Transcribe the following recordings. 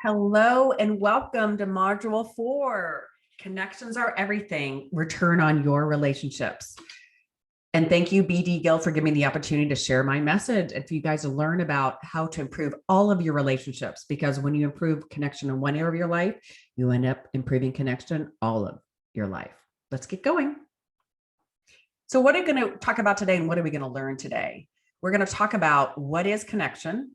Hello and welcome to Module 4. Connections are everything. Return on your relationships. And thank you, BD Gill, for giving me the opportunity to share my message and for you guys to learn about how to improve all of your relationships. Because when you improve connection in one area of your life, you end up improving connection all of your life. Let's get going. So what are we going to talk about today and what are we going to learn today? We're going to talk about what is connection.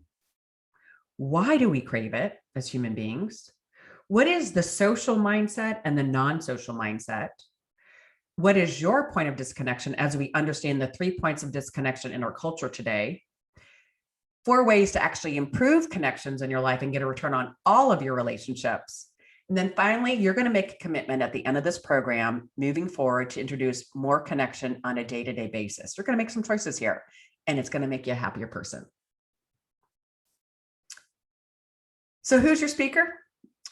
Why do we crave it as human beings? What is the social mindset and the non-social mindset? What is your point of disconnection as we understand the 3 points of disconnection in our culture today? 4 ways to actually improve connections in your life and get a return on all of your relationships. And then finally, you're going to make a commitment at the end of this program moving forward to introduce more connection on a day-to-day basis. You're going to make some choices here, and it's going to make you a happier person. So who's your speaker?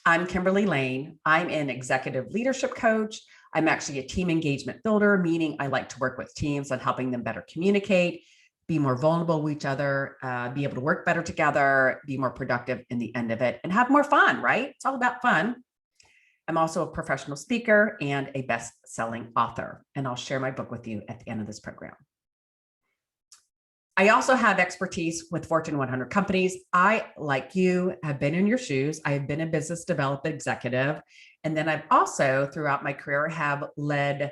I'm Kimberly Layne. I'm an executive leadership coach. I'm actually a team engagement builder, meaning I like to work with teams on helping them better communicate, be more vulnerable with each other, be able to work better together, be more productive in the end of it, and have more fun, right? It's all about fun. I'm also a professional speaker and a best-selling author, and I'll share my book with you at the end of this program. I also have expertise with Fortune 100 companies. I, like you, have been in your shoes. I have been a business development executive. And then I've also, throughout my career, have led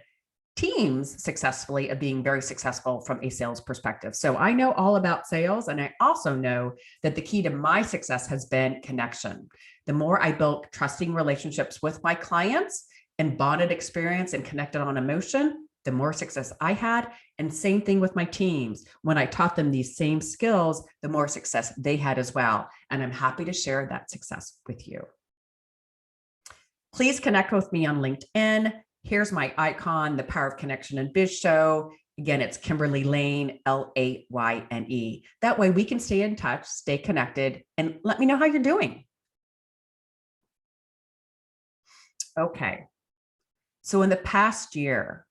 teams successfully of being very successful from a sales perspective. So I know all about sales. And I also know that the key to my success has been connection. The more I built trusting relationships with my clients and bonded experience and connected on emotion, the more success I had. And same thing with my teams. When I taught them these same skills, the more success they had as well. And I'm happy to share that success with you. Please connect with me on LinkedIn. Here's my icon, the Power of Connection and Biz Show. Again, it's Kimberly Layne, Layne. That way we can stay in touch, stay connected, and let me know how you're doing. Okay. So in the past year,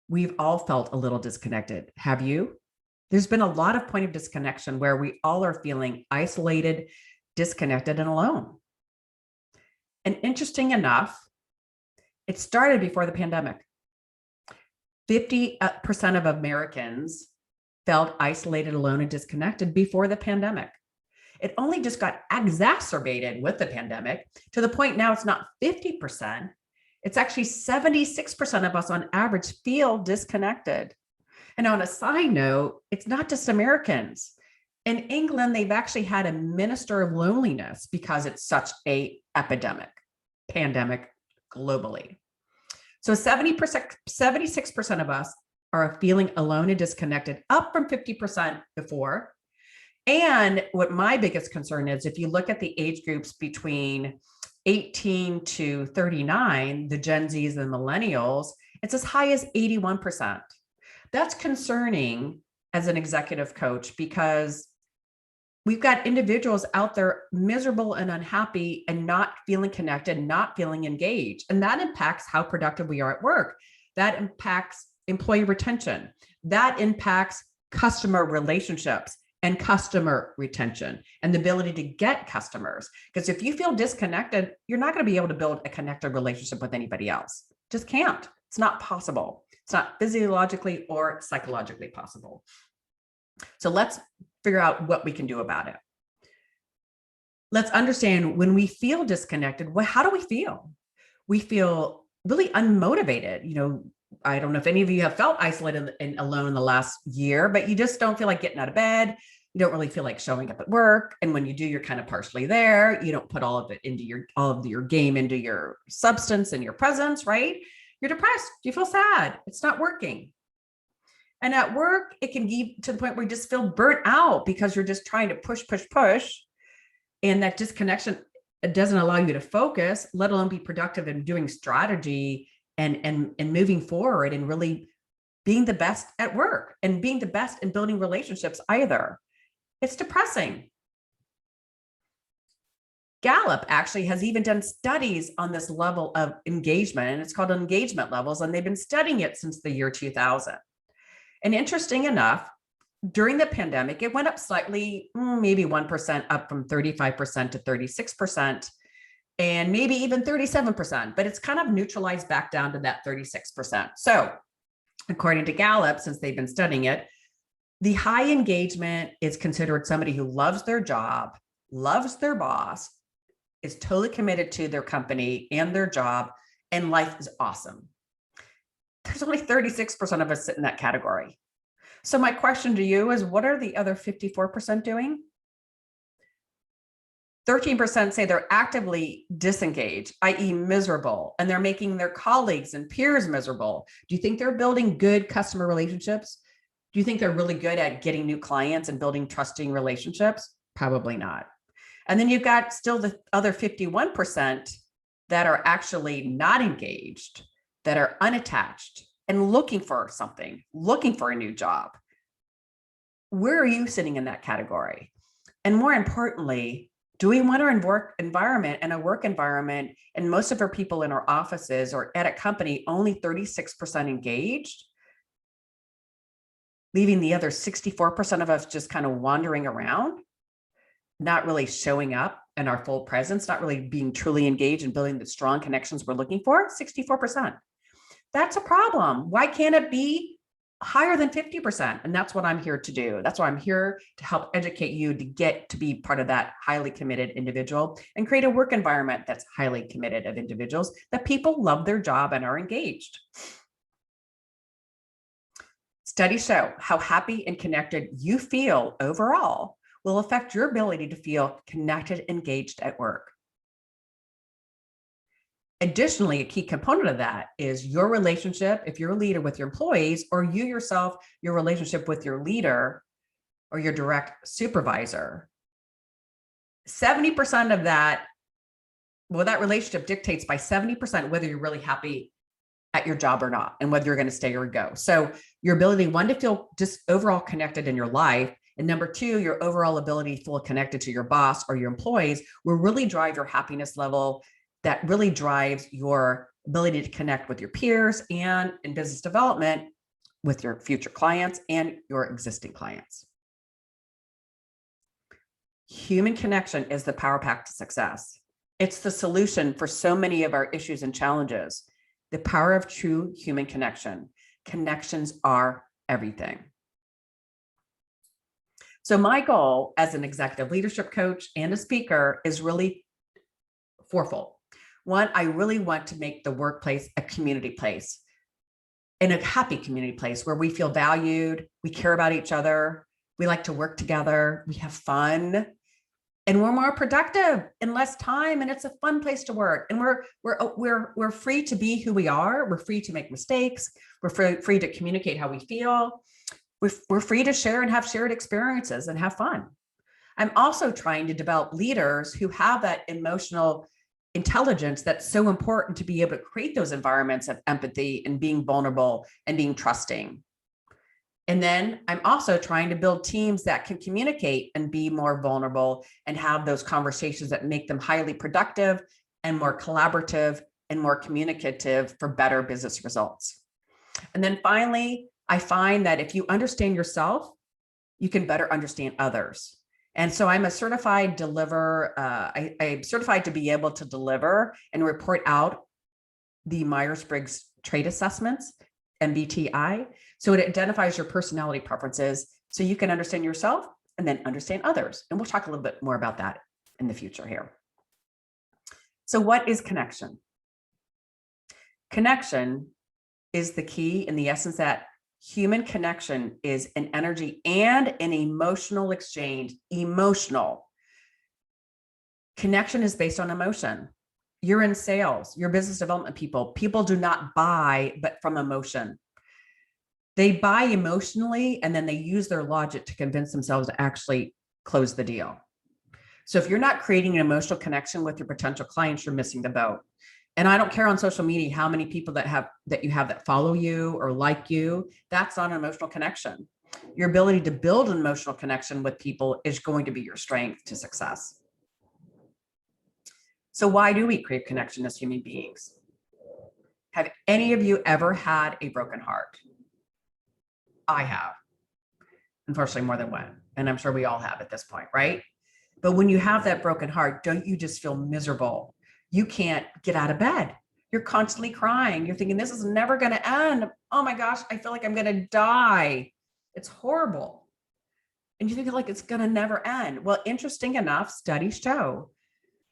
we've all felt a little disconnected. Have you? There's been a lot of point of disconnection where we all are feeling isolated, disconnected, and alone. And interesting enough, it started before the pandemic. 50% of Americans felt isolated, alone, and disconnected before the pandemic. It only just got exacerbated with the pandemic to the point now it's not 50%. It's actually 76% of us on average feel disconnected. And on a side note, it's not just Americans. In England, they've actually had a minister of loneliness because it's such a pandemic globally. So 76% of us are feeling alone and disconnected, up from 50% before. And what my biggest concern is, if you look at the age groups between 18 to 39, the Gen Zs and millennials, it's as high as 81%. That's concerning as an executive coach because we've got individuals out there miserable and unhappy and not feeling connected, not feeling engaged. And that impacts how productive we are at work. That impacts employee retention. That impacts customer relationships and customer retention and the ability to get customers. Because if you feel disconnected, you're not going to be able to build a connected relationship with anybody else. Just can't. It's not possible. It's not physiologically or psychologically possible. So let's figure out what we can do about it. Let's understand when we feel disconnected, how do we feel? We feel really unmotivated. I don't know if any of you have felt isolated and alone in the last year, but you just don't feel like getting out of bed. You don't really feel like showing up at work. And when you do, you're kind of partially there. You don't put all of your game into your substance and your presence, right? You're depressed. You feel sad. It's not working. And at work, it can get to the point where you just feel burnt out because you're just trying to push. And that disconnection, it doesn't allow you to focus, let alone be productive in doing strategy and moving forward and really being the best at work and being the best in building relationships either. It's depressing. Gallup actually has even done studies on this level of engagement, and it's called engagement levels, and they've been studying it since the year 2000. And interesting enough, during the pandemic, it went up slightly, maybe 1% up from 35% to 36%, and maybe even 37%, but it's kind of neutralized back down to that 36%. So according to Gallup, since they've been studying it, the high engagement is considered somebody who loves their job, loves their boss, is totally committed to their company and their job, and life is awesome. There's only 36% of us sit in that category. So my question to you is, what are the other 54% doing? 13% say they're actively disengaged, i.e. miserable, and they're making their colleagues and peers miserable. Do you think they're building good customer relationships? Do you think they're really good at getting new clients and building trusting relationships? Probably not. And then you've got still the other 51% that are actually not engaged, that are unattached and looking for something, looking for a new job. Where are you sitting in that category? And more importantly, do we want our work environment and a work environment, and most of our people in our offices or at a company only 36% engaged, leaving the other 64% of us just kind of wandering around, not really showing up in our full presence, not really being truly engaged and building the strong connections we're looking for? 64%. That's a problem. Why can't it be higher than 50%? And that's what I'm here to do. That's why I'm here to help educate you to get to be part of that highly committed individual and create a work environment that's highly committed of individuals, that people love their job and are engaged. Studies show how happy and connected you feel overall will affect your ability to feel connected, engaged at work. Additionally, a key component of that is your relationship, if you're a leader, with your employees, or you yourself, your relationship with your leader or your direct supervisor. 70% of that, well, that relationship dictates by 70% whether you're really happy at your job or not, and whether you're going to stay or go. So your ability, one, to feel just overall connected in your life, and number two, your overall ability to feel connected to your boss or your employees will really drive your happiness level. That really drives your ability to connect with your peers and in business development with your future clients and your existing clients. Human connection is the power pack to success. It's the solution for so many of our issues and challenges. The power of true human connection. Connections are everything. So my goal as an executive leadership coach and a speaker is really fourfold. One, I really want to make the workplace a community place, and a happy community place where we feel valued, we care about each other, we like to work together, we have fun, and we're more productive in less time, and it's a fun place to work. And we're free to be who we are. We're free to make mistakes. We're free to communicate how we feel. We're free to share and have shared experiences and have fun. I'm also trying to develop leaders who have that emotional intelligence that's so important to be able to create those environments of empathy and being vulnerable and being trusting. And then I'm also trying to build teams that can communicate and be more vulnerable and have those conversations that make them highly productive and more collaborative and more communicative for better business results. And then finally, I find that if you understand yourself, you can better understand others. And so I'm a certified deliver. I'm certified to be able to deliver and report out the Myers-Briggs Trait Assessments, MBTI. So it identifies your personality preferences so you can understand yourself and then understand others. And we'll talk a little bit more about that in the future here. So what is connection? Connection is the key in the essence that human connection is an energy and an emotional exchange. Emotional. Connection is based on emotion. You're in sales, you're business development people. People do not buy, but from emotion. They buy emotionally, and then they use their logic to convince themselves to actually close the deal. So if you're not creating an emotional connection with your potential clients, you're missing the boat. And I don't care on social media how many people that you have that follow you or like you. That's not an emotional connection. Your ability to build an emotional connection with people is going to be your strength to success. So why do we crave connection as human beings? Have any of you ever had a broken heart? I have. unfortunately, more than one. And I'm sure we all have at this point, right? But when you have that broken heart, don't you just feel miserable? You can't get out of bed. You're constantly crying. You're thinking, this is never going to end. Oh my gosh, I feel like I'm going to die. It's horrible. And you feel like it's going to never end. Well, interesting enough, studies show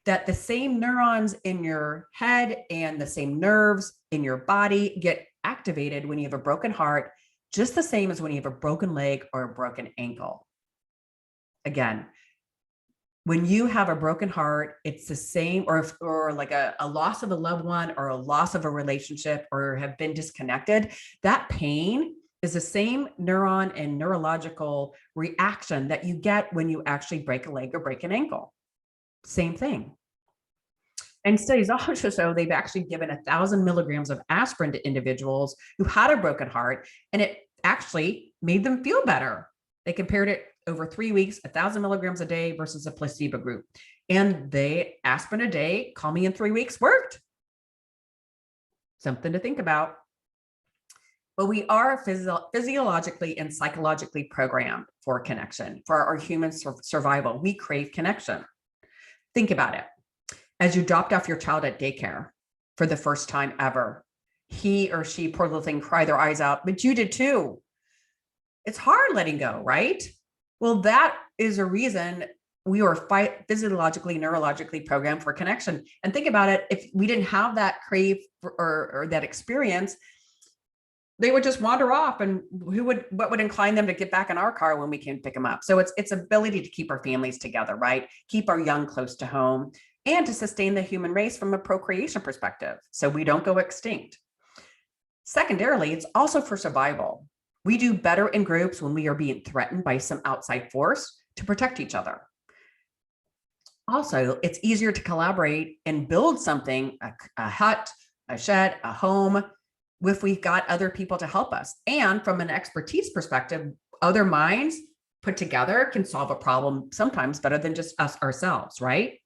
that the same neurons in your head and the same nerves in your body get activated when you have a broken heart, just the same as when you have a broken leg or a broken ankle. Again, when you have a broken heart, it's the same, or like a loss of a loved one or a loss of a relationship or have been disconnected, that pain is the same neuron and neurological reaction that you get when you actually break a leg or break an ankle. Same thing. And studies also show they've actually given 1,000 milligrams of aspirin to individuals who had a broken heart, and it actually made them feel better. They compared it over 3 weeks, 1,000 milligrams a day versus a placebo group. And aspirin a day, calming in 3 weeks, worked. Something to think about. But we are physiologically and psychologically programmed for connection, for our human survival. We crave connection. Think about it. As you dropped off your child at daycare for the first time ever, he or she, poor little thing, cried their eyes out, but you did too. It's hard letting go, right? Well, that is a reason we are physiologically, neurologically programmed for connection. And think about it, if we didn't have that crave or that experience, they would just wander off, and what would incline them to get back in our car when we came pick them up? So it's ability to keep our families together, right? Keep our young close to home, and to sustain the human race from a procreation perspective, so we don't go extinct. Secondarily, it's also for survival. We do better in groups when we are being threatened by some outside force to protect each other. Also, it's easier to collaborate and build something, a hut, a shed, a home, if we've got other people to help us. And from an expertise perspective, other minds put together can solve a problem sometimes better than just us ourselves, right?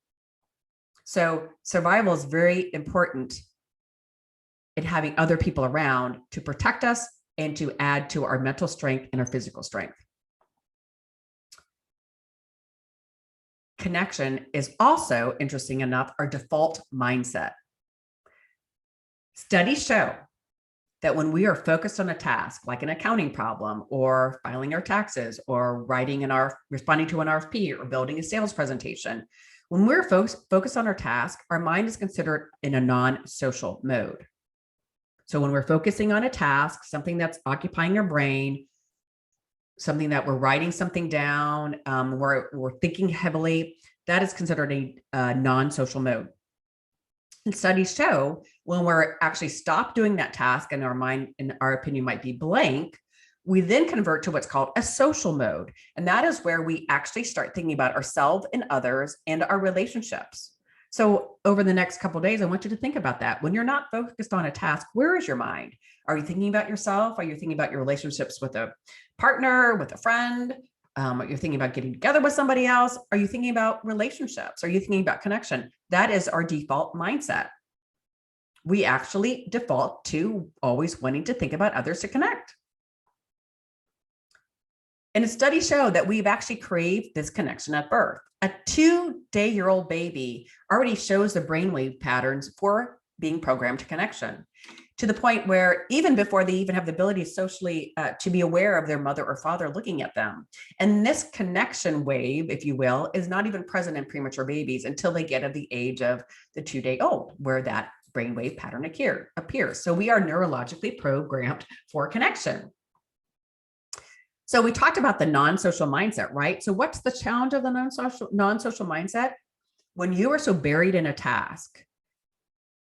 So survival is very important in having other people around to protect us and to add to our mental strength and our physical strength. Connection is also, interesting enough, our default mindset. Studies show that when we are focused on a task, like an accounting problem or filing our taxes or responding to an RFP or building a sales presentation, when we're focused on our task, our mind is considered in a non-social mode. So when we're focusing on a task, something that's occupying our brain, something that we're writing something down, we're thinking heavily, that is considered a non-social mode. And studies show when we're actually stop doing that task and our mind, in our opinion, might be blank, we then convert to what's called a social mode. And that is where we actually start thinking about ourselves and others and our relationships. So over the next couple of days, I want you to think about that. When you're not focused on a task, where is your mind? Are you thinking about yourself? Are you thinking about your relationships with a partner, with a friend? Are you thinking about getting together with somebody else? Are you thinking about relationships? Are you thinking about connection? That is our default mindset. We actually default to always wanting to think about others to connect. And studies show that we've actually craved this connection at birth. A 2-day-old baby already shows the brainwave patterns for being programmed to connection, to the point where even before they even have the ability socially to be aware of their mother or father looking at them. And this connection wave, if you will, is not even present in premature babies until they get to the age of the 2-day-old, where that brainwave pattern appears. So we are neurologically programmed for connection. So we talked about the non-social mindset, right? So what's the challenge of the non-social mindset? When you are so buried in a task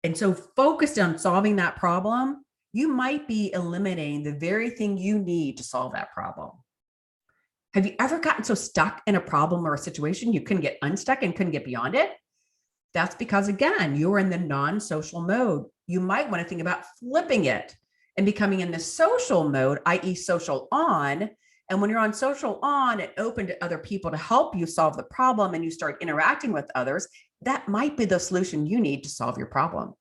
and so focused on solving that problem, you might be eliminating the very thing you need to solve that problem. Have you ever gotten so stuck in a problem or a situation you couldn't get unstuck and couldn't get beyond it? That's because, again, you're in the non-social mode. You might want to think about flipping it and becoming in the social mode, i.e. social on. And when you're on social on and open to other people to help you solve the problem and you start interacting with others, that might be the solution you need to solve your problem.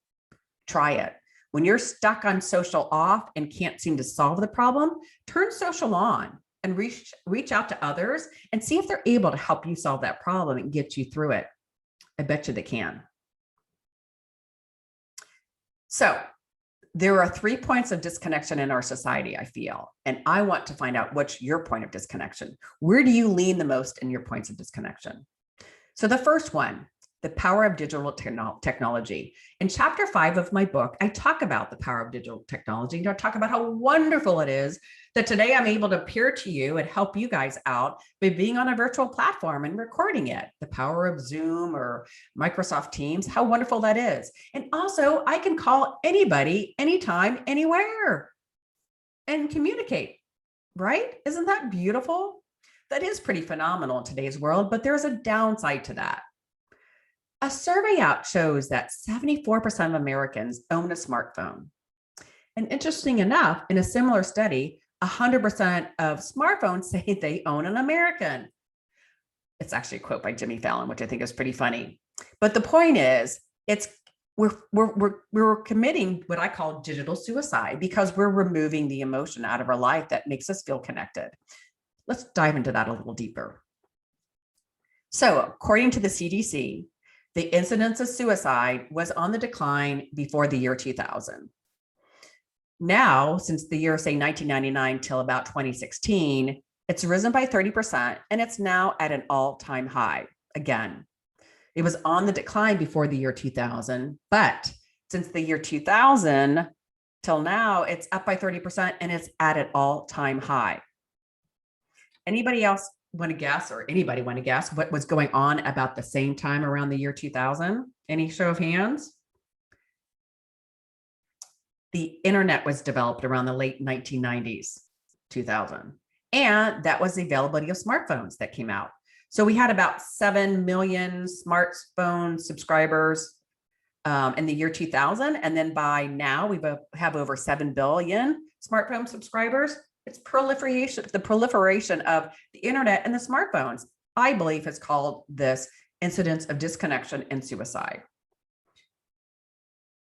Try it. When you're stuck on social off and can't seem to solve the problem, turn social on. and reach out to others and see if they're able to help you solve that problem and get you through it. I bet you they can. So there are 3 points of disconnection in our society, I feel, and I want to find out what's your point of disconnection. Where do you lean the most in your points of disconnection? So the first one, the power of digital technology. In chapter 5 of my book, I talk about the power of digital technology. I talk about how wonderful it is that today I'm able to appear to you and help you guys out by being on a virtual platform and recording it. The power of Zoom or Microsoft Teams, how wonderful that is. And also I can call anybody, anytime, anywhere and communicate, right? Isn't that beautiful? That is pretty phenomenal in today's world, but there's a downside to that. A survey out shows that 74% of Americans own a smartphone. And interesting enough, in a similar study, 100% of smartphones say they own an American. It's actually a quote by Jimmy Fallon, which I think is pretty funny. But the point is, we're committing what I call digital suicide because we're removing the emotion out of our life that makes us feel connected. Let's dive into that a little deeper. So according to the CDC, the incidence of suicide was on the decline before the year 2000. Now, since the year, say 1999 till about 2016, it's risen by 30% and it's now at an all-time high. Again, it was on the decline before the year 2000, but since the year 2000 till now, it's up by 30% and it's at an all-time high. Anybody else want to guess, or anybody want to guess what was going on about the same time around the year 2000? Any show of hands? The internet was developed around the late 1990s, 2000. And that was the availability of smartphones that came out. So we had about 7 million smartphone subscribers in the year 2000. And then by now we have over 7 billion smartphone subscribers. It's the proliferation of the internet and the smartphones, I believe, has called this incidence of disconnection and suicide.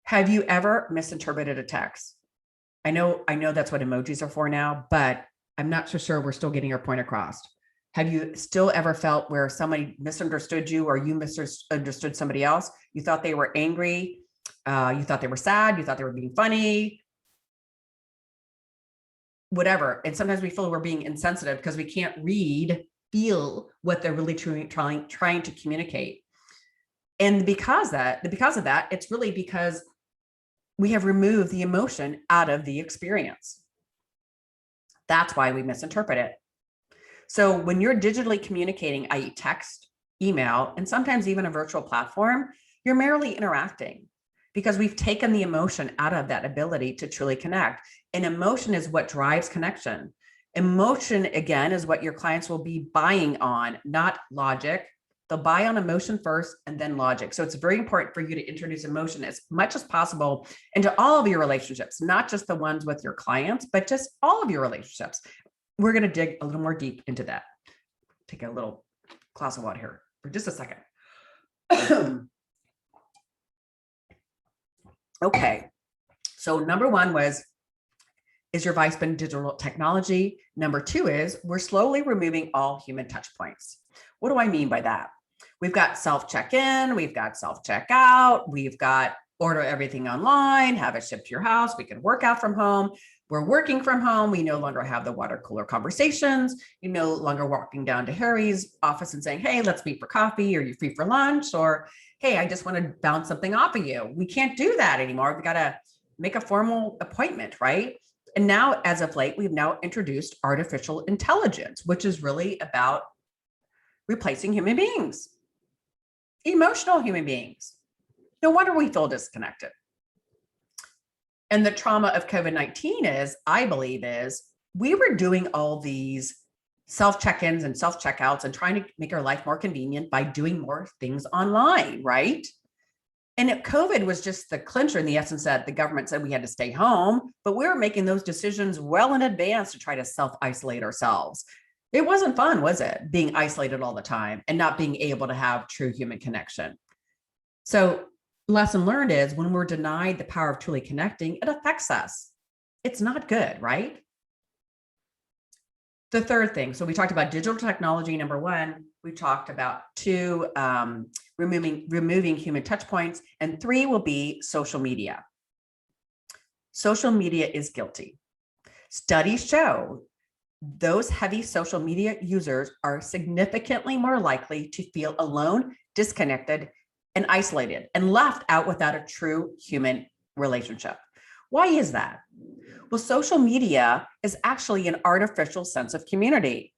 Have you ever misinterpreted a text? I know that's what emojis are for now, but I'm not so sure we're still getting our point across. Have you still ever felt where somebody misunderstood you or you misunderstood somebody else? You thought they were angry, you thought they were sad, you thought they were being funny, whatever. And sometimes we feel we're being insensitive because we can't feel what they're really trying to communicate. And because of that, it's really because we have removed the emotion out of the experience. That's why we misinterpret it. So when you're digitally communicating, i.e. text, email, and sometimes even a virtual platform, you're merely interacting because we've taken the emotion out of that ability to truly connect. And emotion is what drives connection. Emotion, again, is what your clients will be buying on, not logic. They'll buy on emotion first and then logic. So it's very important for you to introduce emotion as much as possible into all of your relationships, not just the ones with your clients, but just all of your relationships. We're going to dig a little more deep into that. Take a little glass of water here for just a second. Okay, so number one was, is your advice been digital technology? Number two is, we're slowly removing all human touch points. What do I mean by that? We've got self-check-in, we've got self-checkout, we've got order everything online, have it shipped to your house, we can work out from home. We're working from home. We no longer have the water cooler conversations. You're no longer walking down to Harry's office and saying, hey, let's meet for coffee. Are you free for lunch? Or, hey, I just want to bounce something off of you. We can't do that anymore. We got to make a formal appointment, right? And now, as of late, we've now introduced artificial intelligence, which is really about replacing human beings, emotional human beings. No wonder we feel disconnected. And the trauma of COVID-19 is, I believe, is we were doing all these self-check-ins and self-checkouts and trying to make our life more convenient by doing more things online, right? And COVID was just the clincher in the essence that the government said we had to stay home, but we were making those decisions well in advance to try to self-isolate ourselves. It wasn't fun, was it? Being isolated all the time and not being able to have true human connection. So lesson learned is when we're denied the power of truly connecting, it affects us. It's not good, right? The third thing, so we talked about digital technology, number one. We talked about two, removing human touch points, and three will be social media. Social media is guilty. Studies show those heavy social media users are significantly more likely to feel alone, disconnected, and isolated, and left out without a true human relationship. Why is that? Well, social media is actually an artificial sense of community.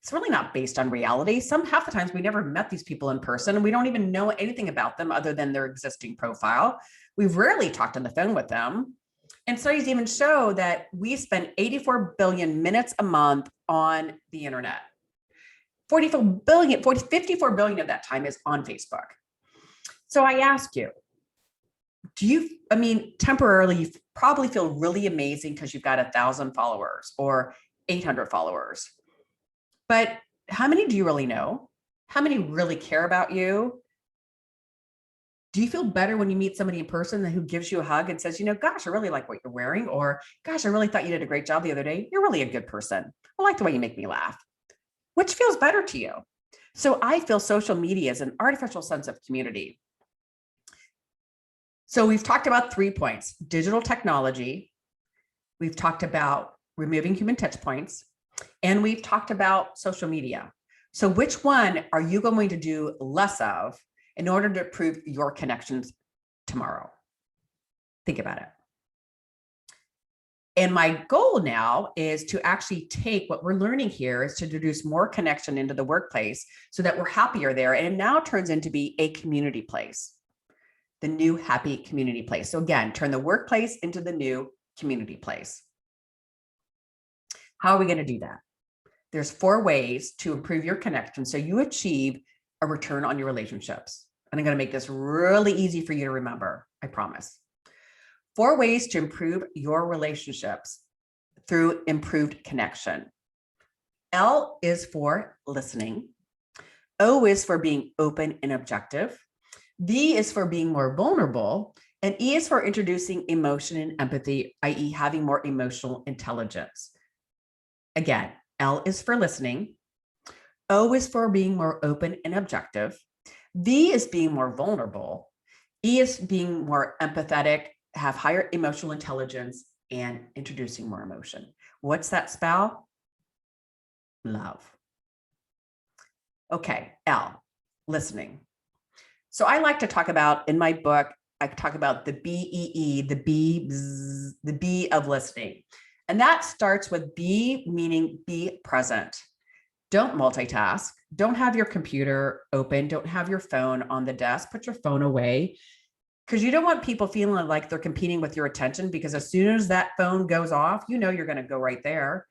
It's really not based on reality. Half the times we never met these people in person, and we don't even know anything about them other than their existing profile. We've rarely talked on the phone with them. And studies even show that we spend 84 billion minutes a month on the internet. 54 billion of that time is on Facebook. So I ask you, temporarily, you probably feel really amazing because you've got 1,000 followers or 800 followers. But how many do you really know? How many really care about you? Do you feel better when you meet somebody in person who gives you a hug and says, gosh, I really like what you're wearing, or gosh, I really thought you did a great job the other day. You're really a good person. I like the way you make me laugh. Which feels better to you? So I feel social media is an artificial sense of community. So we've talked about 3 points: digital technology. We've talked about removing human touch points, and we've talked about social media. So which one are you going to do less of in order to improve your connections tomorrow? Think about it. And my goal now is to actually take what we're learning here is to introduce more connection into the workplace so that we're happier there. And it now turns into be a community place, the new happy community place. So again, turn the workplace into the new community place. How are we going to do that? There's 4 ways to improve your connection so you achieve a return on your relationships. And I'm going to make this really easy for you to remember, I promise. 4 ways to improve your relationships through improved connection. L is for listening. O is for being open and objective. V is for being more vulnerable. And E is for introducing emotion and empathy, i.e., having more emotional intelligence. Again, L is for listening. O is for being more open and objective. V is being more vulnerable. E is being more empathetic, have higher emotional intelligence, and introducing more emotion. What's that spell? Love. Okay, L, listening. So I like to talk about, in my book, I talk about the BEE, the B of listening. And that starts with B, meaning be present. Don't multitask. Don't have your computer open. Don't have your phone on the desk. Put your phone away, because you don't want people feeling like they're competing with your attention, because as soon as that phone goes off, you're going to go right there.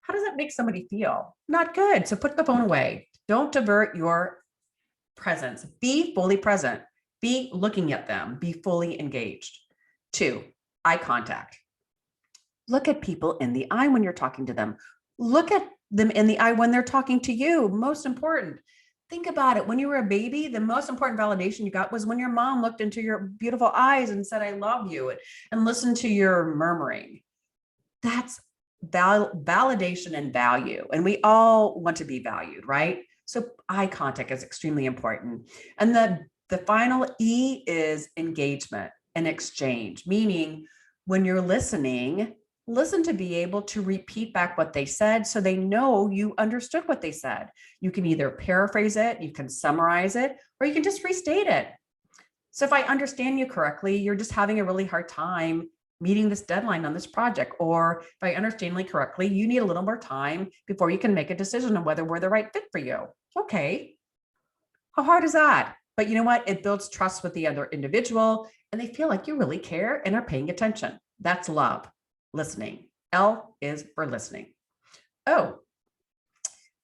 How does that make somebody feel? Not good. So put the phone away. Don't divert your presence. Be fully present. Be looking at them. Be fully engaged. 2, eye contact. Look at people in the eye when you're talking to them. Look at them in the eye when they're talking to you. Most important. Think about it. When you were a baby, the most important validation you got was when your mom looked into your beautiful eyes and said, I love you, and listened to your murmuring. That's validation and value. And we all want to be valued, right? So eye contact is extremely important. And the final E is engagement and exchange, meaning when you're listening, listen to be able to repeat back what they said so they know you understood what they said. You can either paraphrase it, you can summarize it, or you can just restate it. So if I understand you correctly, you're just having a really hard time meeting this deadline on this project. Or if I understand you correctly, you need a little more time before you can make a decision on whether we're the right fit for you. Okay. How hard is that? But you know what? It builds trust with the other individual, and they feel like you really care and are paying attention. That's love. Listening. L is for listening. O,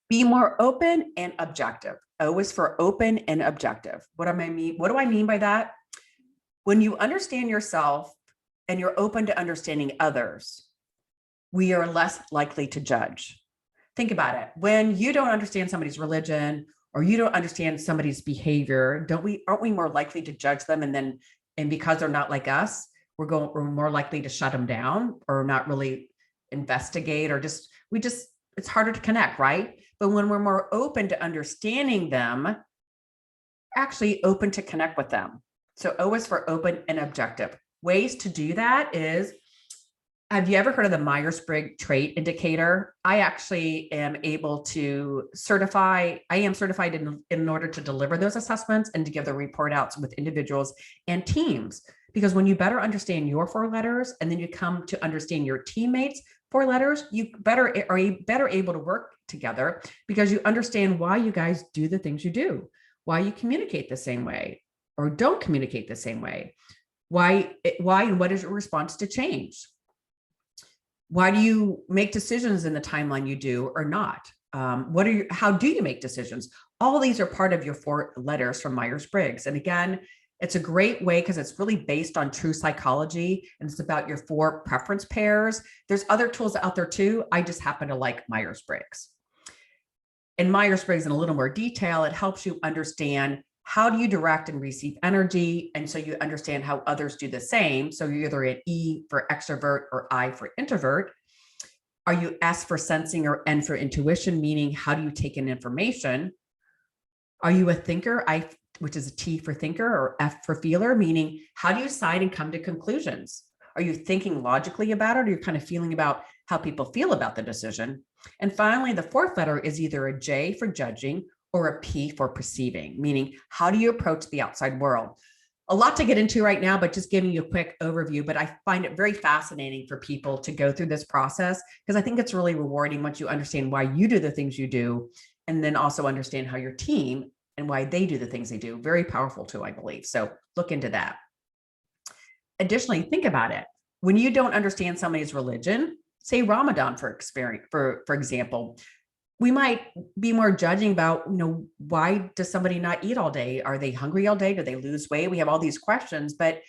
be more open and objective. O is for open and objective. What do I mean by that? When you understand yourself and you're open to understanding others, we are less likely to judge. Think about it. When you don't understand somebody's religion or you don't understand somebody's behavior, aren't we more likely to judge them, and because they're not like us, we're more likely to shut them down or not really investigate, or we just it's harder to connect, right? But when we're more open to understanding them, actually open to connect with them. So O is for open and objective. Ways to do that is, have you ever heard of the Myers-Briggs Trait Indicator? I actually am able to certify, I am certified in order to deliver those assessments and to give the report outs with individuals and teams. Because when you better understand your 4 letters and then you come to understand your teammates' 4 letters, you are better able to work together because you understand why you guys do the things you do, why you communicate the same way or don't communicate the same way, why and what is your response to change. Why do you make decisions in the timeline you do or not? How do you make decisions? All these are part of your 4 letters from Myers-Briggs. And again, it's a great way because it's really based on true psychology and it's about your 4 preference pairs. There's other tools out there too. I just happen to like Myers-Briggs. In Myers-Briggs in a little more detail, it helps you understand how do you direct and receive energy? And so you understand how others do the same. So you're either an E for extrovert or I for introvert. Are you S for sensing or N for intuition, meaning how do you take in information? Are you a thinker, which is a T for thinker, or F for feeler, meaning how do you decide and come to conclusions? Are you thinking logically about it, or you're kind of feeling about how people feel about the decision? And finally, the 4th letter is either a J for judging or a P for perceiving, meaning how do you approach the outside world? A lot to get into right now, but just giving you a quick overview. But I find it very fascinating for people to go through this process because I think it's really rewarding once you understand why you do the things you do, and then also understand how your team and why they do the things they do. Very powerful too, I believe. So look into that. Additionally, think about it. When you don't understand somebody's religion, say Ramadan for example, we might be more judging about, why does somebody not eat all day? Are they hungry all day? Do they lose weight? We have all these questions, but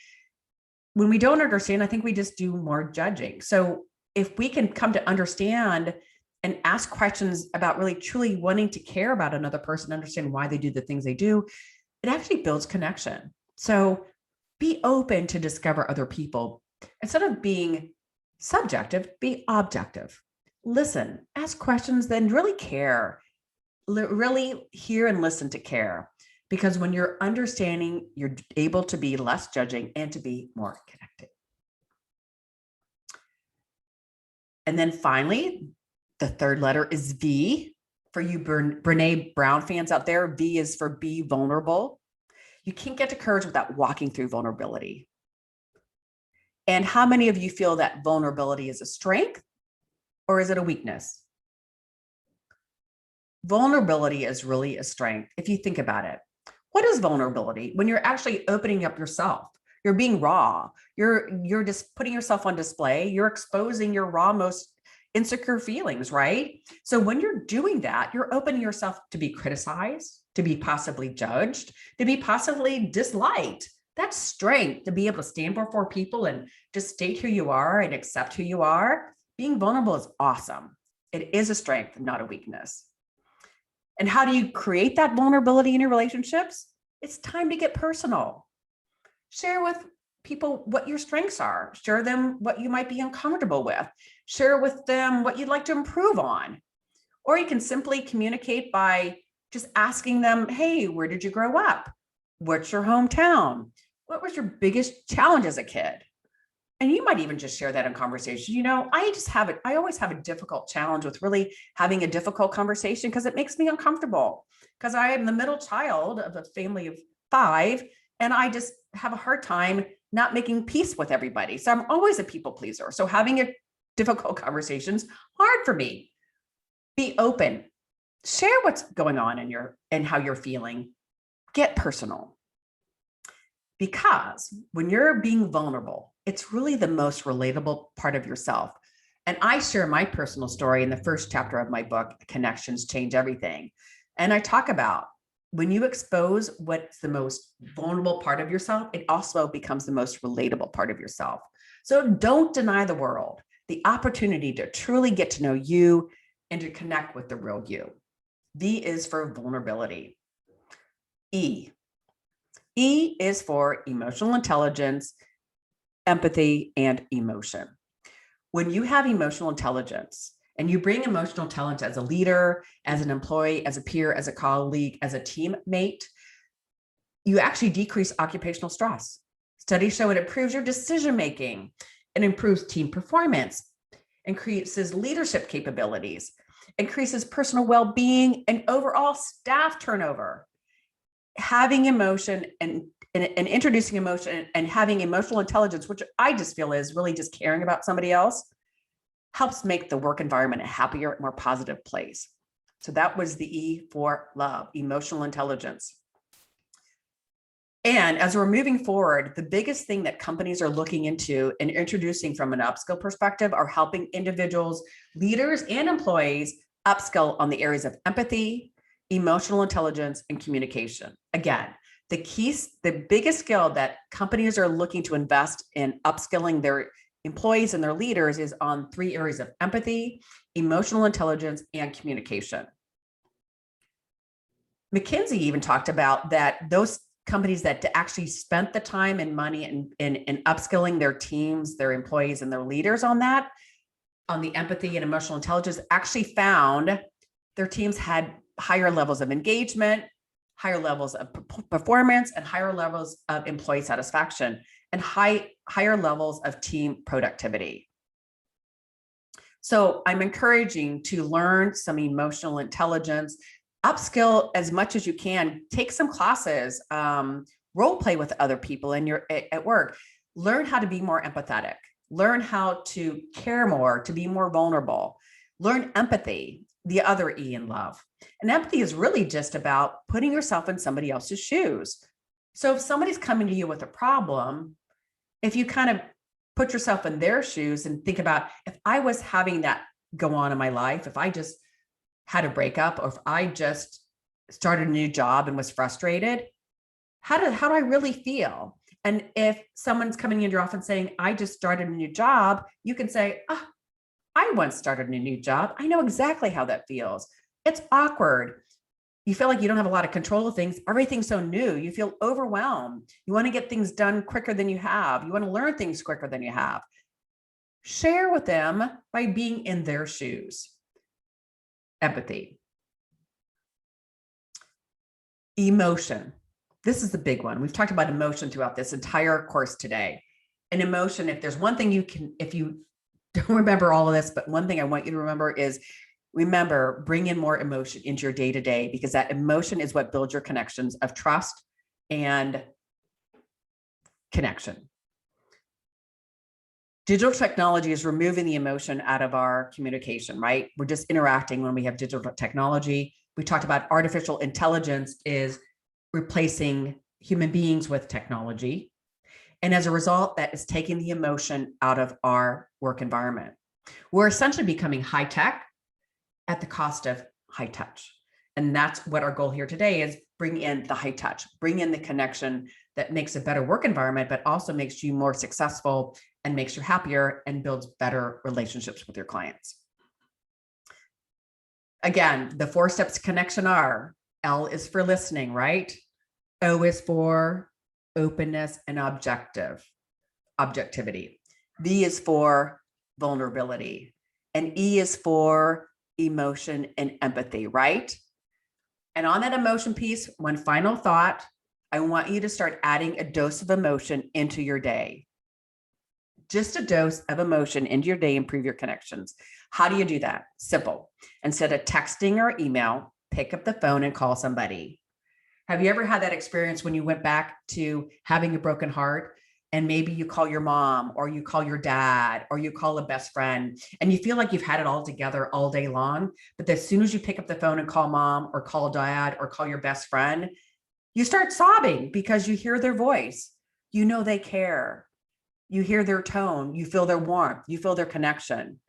when we don't understand, I think we just do more judging. So if we can come to understand and ask questions about really truly wanting to care about another person, understand why they do the things they do, it actually builds connection. So be open to discover other people. Instead of being subjective, be objective. Listen, ask questions, then really care. Really hear and listen to care. Because when you're understanding, you're able to be less judging and to be more connected. And then finally, the 3rd letter is V. For you Brene Brown fans out there, V is for be vulnerable. You can't get to courage without walking through vulnerability. And how many of you feel that vulnerability is a strength or is it a weakness? Vulnerability is really a strength if you think about it. What is vulnerability? When you're actually opening up yourself, you're being raw, you're just putting yourself on display, you're exposing your raw, most insecure feelings, right? So when you're doing that, you're opening yourself to be criticized, to be possibly judged, to be possibly disliked. That's strength, to be able to stand before people and just state who you are and accept who you are. Being vulnerable is awesome. It is a strength, not a weakness. And how do you create that vulnerability in your relationships? It's time to get personal. Share with people what your strengths are. Share them what you might be uncomfortable with. Share with them what you'd like to improve on. Or you can simply communicate by just asking them, hey, where did you grow up? What's your hometown? What was your biggest challenge as a kid? And you might even just share that in conversation. I always have a difficult challenge with really having a difficult conversation because it makes me uncomfortable because I am the middle child of a family of 5 and I just have a hard time not making peace with everybody. So I'm always a people pleaser. So having a difficult conversation's hard for me. Be open. Share what's going on and how you're feeling. Get personal. Because when you're being vulnerable, it's really the most relatable part of yourself. And I share my personal story in the first chapter of my book, Connections Change Everything. And I talk about when you expose what's the most vulnerable part of yourself, it also becomes the most relatable part of yourself. So don't deny the world the opportunity to truly get to know you and to connect with the real you. V is for vulnerability. E. E is for emotional intelligence, empathy, and emotion. When you have emotional intelligence and you bring emotional intelligence as a leader, as an employee, as a peer, as a colleague, as a teammate, you actually decrease occupational stress. Studies show it improves your decision-making, it improves team performance, increases leadership capabilities, increases personal well-being and overall staff turnover. Having emotion and introducing emotion and having emotional intelligence, which I just feel is really just caring about somebody else, helps make the work environment a happier, more positive place. So that was the E for love, emotional intelligence. And as we're moving forward, the biggest thing that companies are looking into and introducing from an upskill perspective are helping individuals, leaders, and employees upskill on the areas of empathy, emotional intelligence, and communication. Again, the biggest skill that companies are looking to invest in upskilling their employees and their leaders is on 3 areas of empathy, emotional intelligence, and communication. McKinsey even talked about that those companies that actually spent the time and money in upskilling their teams, their employees, and their leaders on that, on the empathy and emotional intelligence, actually found their teams had higher levels of engagement, higher levels of performance, and higher levels of employee satisfaction, and higher levels of team productivity. So I'm encouraging to learn some emotional intelligence, upskill as much as you can, take some classes, role play with other people at work, learn how to be more empathetic, learn how to care more, to be more vulnerable, learn empathy, the other E in love. And empathy is really just about putting yourself in somebody else's shoes. So if somebody's coming to you with a problem, if you kind of put yourself in their shoes and think about, if I was having that go on in my life, if I just had a breakup, or if I just started a new job and was frustrated, how do I really feel? And if someone's coming into your office saying, I just started a new job, you can say, oh, I once started a new job. I know exactly how that feels. It's awkward. You feel like you don't have a lot of control of things. Everything's so new. You feel overwhelmed. You want to get things done quicker than you have. You want to learn things quicker than you have. Share with them by being in their shoes. Empathy. Emotion. This is the big one. We've talked about emotion throughout this entire course today. And emotion, if there's one thing you can, if you don't remember all of this, but one thing I want you to remember is, remember, bring in more emotion into your day-to-day, because that emotion is what builds your connections of trust and connection. Digital technology is removing the emotion out of our communication, right? We're just interacting when we have digital technology. We talked about artificial intelligence is replacing human beings with technology. And as a result, that is taking the emotion out of our work environment. We're essentially becoming high tech at the cost of high touch. And that's what our goal here today is: bring in the high touch, bring in the connection that makes a better work environment, but also makes you more successful and makes you happier and builds better relationships with your clients. Again, the 4 steps to connection are: L is for listening, right? O is for openness and objectivity. V is for vulnerability. And E is for emotion and empathy, right? And on that emotion piece, one final thought, I want you to start adding a dose of emotion into your day. Just a dose of emotion into your day, improve your connections. How do you do that? Simple. Instead of texting or email, pick up the phone and call somebody. Have you ever had that experience when you went back to having a broken heart, and maybe you call your mom, or you call your dad, or you call a best friend, and you feel like you've had it all together all day long, but as soon as you pick up the phone and call mom or call dad or call your best friend, you start sobbing because you hear their voice. You know they care. You hear their tone. You feel their warmth. You feel their connection.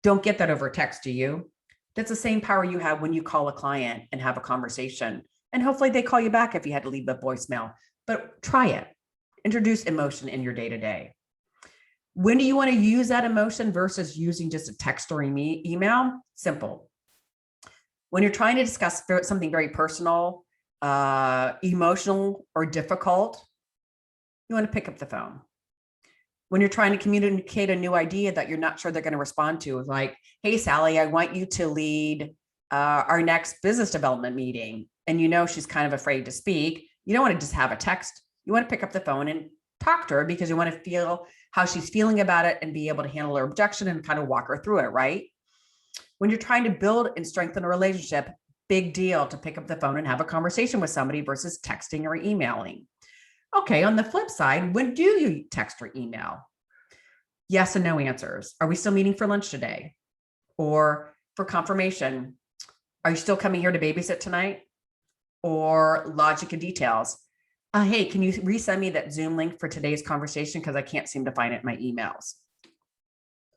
Don't get that over text, do you? That's the same power you have when you call a client and have a conversation. And hopefully they call you back if you had to leave a voicemail, but try it. Introduce emotion in your day-to-day. When do you want to use that emotion versus using just a text or email? Simple. When you're trying to discuss something very personal, emotional, or difficult, you want to pick up the phone. When you're trying to communicate a new idea that you're not sure they're going to respond to, like, hey, Sally, I want you to lead our next business development meeting. And she's kind of afraid to speak. You don't want to just have a text. You want to pick up the phone and talk to her because you want to feel how she's feeling about it and be able to handle her objection and kind of walk her through it, right? When you're trying to build and strengthen a relationship, big deal to pick up the phone and have a conversation with somebody versus texting or emailing. Okay, on the flip side, when do you text or email? Yes and no answers. Are we still meeting for lunch today? Or for confirmation, are you still coming here to babysit tonight? Or logic and details. Hey, can you resend me that Zoom link for today's conversation? Because I can't seem to find it in my emails.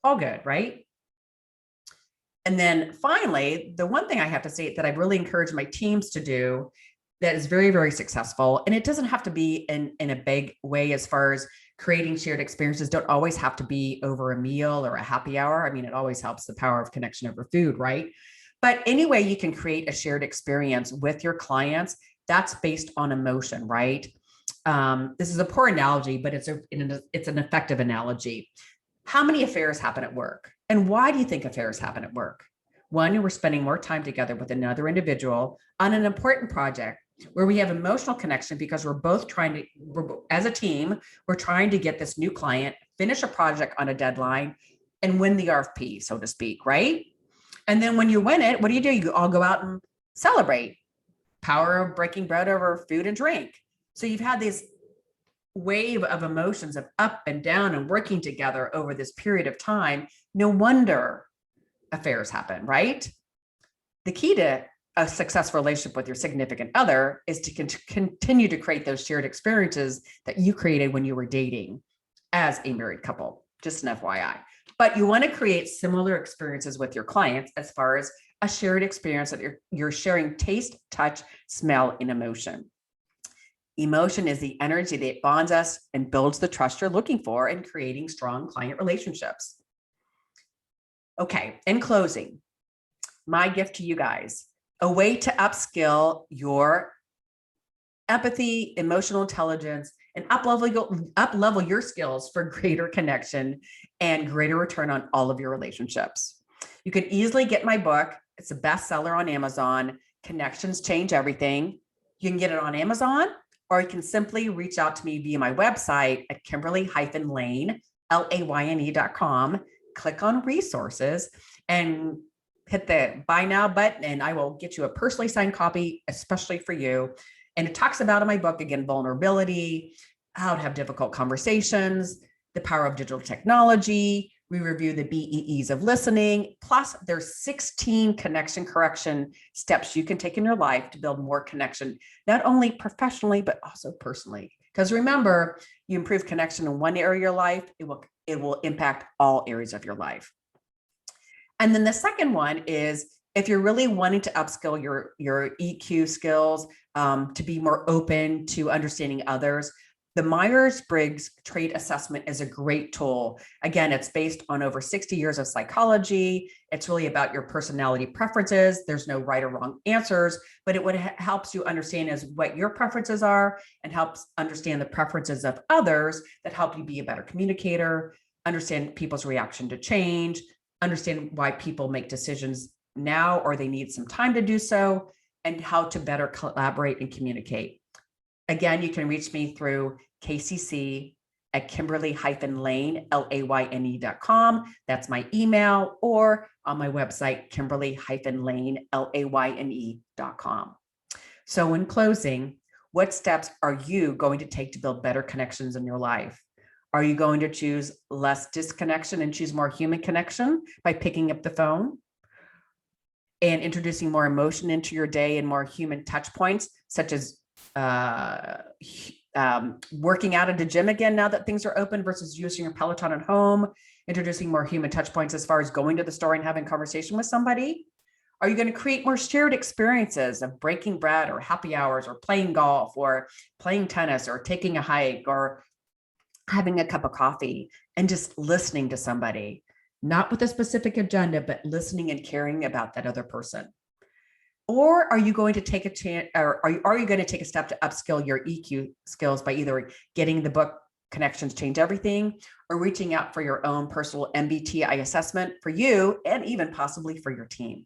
All good, right? And then finally, the one thing I have to say that I've really encouraged my teams to do that is very, very successful, and it doesn't have to be in a big way as far as creating shared experiences, don't always have to be over a meal or a happy hour. I mean, it always helps the power of connection over food, right? But anyway, you can create a shared experience with your clients that's based on emotion, right? This is a poor analogy, but it's an effective analogy. How many affairs happen at work? And why do you think affairs happen at work? One, we're spending more time together with another individual on an important project where we have emotional connection because we're both as a team, we're trying to get this new client, finish a project on a deadline, and win the RFP, so to speak, right? And then when you win it, what do? You all go out and celebrate. Power of breaking bread over food and drink. So you've had this wave of emotions of up and down and working together over this period of time. No wonder affairs happen, right? The key to a successful relationship with your significant other is to continue to create those shared experiences that you created when you were dating as a married couple, just an FYI. But you want to create similar experiences with your clients as far as a shared experience that you're sharing taste, touch, smell, and emotion. Emotion is the energy that bonds us and builds the trust you're looking for in creating strong client relationships. Okay, in closing, my gift to you guys, a way to upskill your empathy, emotional intelligence, and up-level your skills for greater connection and greater return on all of your relationships. You can easily get my book. It's a bestseller on Amazon. Connections Change Everything. You can get it on Amazon, or you can simply reach out to me via my website at Kimberly-Layne, Layne.com. Click on resources and hit the buy now button, and I will get you a personally signed copy, especially for you. And it talks about in my book, again, vulnerability, how to have difficult conversations, the power of digital technology. We review the BEEs of listening. Plus, there's 16 connection correction steps you can take in your life to build more connection, not only professionally, but also personally. Because remember, you improve connection in one area of your life, it will impact all areas of your life. And then the second one is, if you're really wanting to upskill your EQ skills, to be more open to understanding others, the Myers-Briggs Trait Assessment is a great tool. Again, it's based on over 60 years of psychology. It's really about your personality preferences. There's no right or wrong answers, but it helps you understand as what your preferences are and helps understand the preferences of others that help you be a better communicator, understand people's reaction to change, understand why people make decisions now or they need some time to do so, and how to better collaborate and communicate. Again, you can reach me through KCC at Kimberly-Layne, Layne.com. That's my email, or on my website, Kimberly-Layne, Layne.com. So in closing, what steps are you going to take to build better connections in your life? Are you going to choose less disconnection and choose more human connection by picking up the phone and introducing more emotion into your day and more human touch points, such as working out at the gym again now that things are open versus using your Peloton at home, introducing more human touch points as far as going to the store and having a conversation with somebody? Are you going to create more shared experiences of breaking bread or happy hours or playing golf or playing tennis or taking a hike or having a cup of coffee and just listening to somebody, not with a specific agenda, but listening and caring about that other person? Or are you going to take a chance, or are you going to take a step to upskill your EQ skills by either getting the book Connections Change Everything, or reaching out for your own personal MBTI assessment for you and even possibly for your team.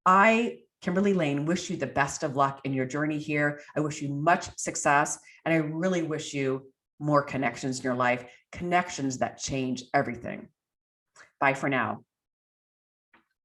I, Kimberly Layne, wish you the best of luck in your journey here. I wish you much success, and I really wish you more connections in your life, connections that change everything. Bye for now.